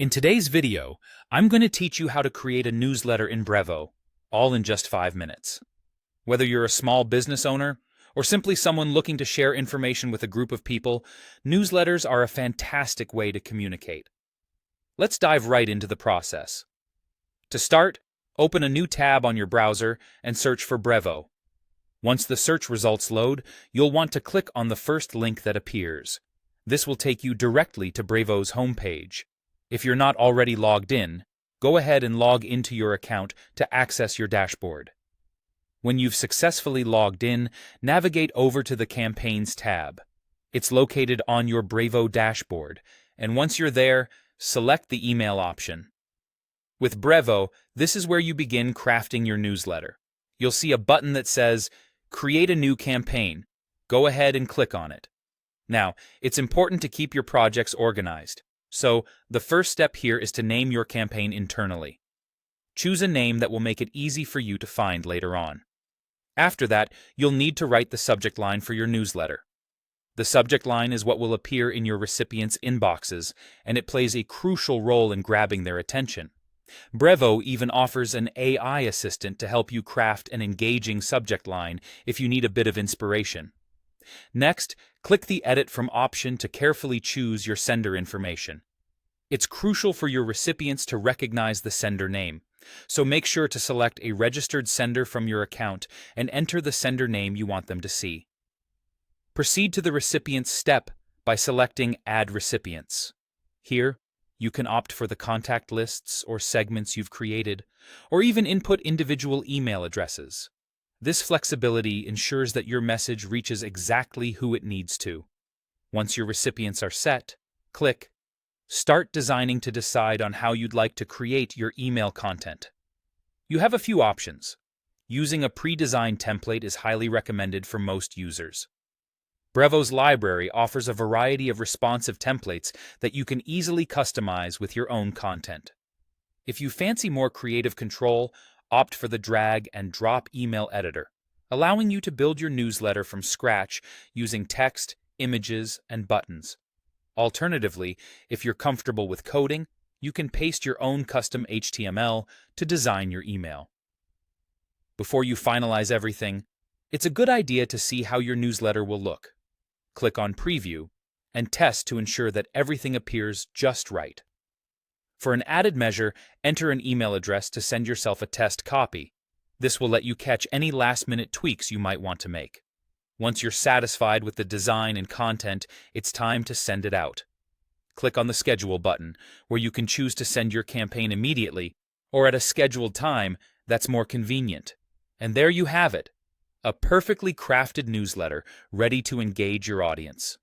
In today's video, I'm going to teach you how to create a newsletter in Brevo, all in just 5 minutes. Whether you're a small business owner or simply someone looking to share information with a group of people, newsletters are a fantastic way to communicate. Let's dive right into the process. To start, open a new tab on your browser and search for Brevo. Once the search results load, you'll want to click on the first link that appears. This will take you directly to Brevo's homepage. If you're not already logged in, go ahead and log into your account to access your dashboard. When you've successfully logged in, navigate over to the Campaigns tab. It's located on your Brevo dashboard, and once you're there, select the email option. With Brevo, this is where you begin crafting your newsletter. You'll see a button that says, Create a new campaign. Go ahead and click on it. Now, it's important to keep your projects organized. So, the first step here is to name your campaign internally. Choose a name that will make it easy for you to find later on. After that, you'll need to write the subject line for your newsletter. The subject line is what will appear in your recipients' inboxes, and it plays a crucial role in grabbing their attention. Brevo even offers an AI assistant to help you craft an engaging subject line if you need a bit of inspiration. Next, click the Edit From option to carefully choose your sender information. It's crucial for your recipients to recognize the sender name, so make sure to select a registered sender from your account and enter the sender name you want them to see. Proceed to the recipients step by selecting Add Recipients. Here, you can opt for the contact lists or segments you've created, or even input individual email addresses. This flexibility ensures that your message reaches exactly who it needs to. Once your recipients are set, click Start Designing to decide on how you'd like to create your email content. You have a few options. Using a pre-designed template is highly recommended for most users. Brevo's library offers a variety of responsive templates that you can easily customize with your own content. If you fancy more creative control, opt for the drag and drop email editor, allowing you to build your newsletter from scratch using text, images, and buttons. Alternatively, if you're comfortable with coding, you can paste your own custom HTML to design your email. Before you finalize everything, it's a good idea to see how your newsletter will look. Click on Preview and test to ensure that everything appears just right. For an added measure, enter an email address to send yourself a test copy. This will let you catch any last-minute tweaks you might want to make. Once you're satisfied with the design and content, it's time to send it out. Click on the Schedule button, where you can choose to send your campaign immediately or at a scheduled time that's more convenient. And there you have it, a perfectly crafted newsletter ready to engage your audience.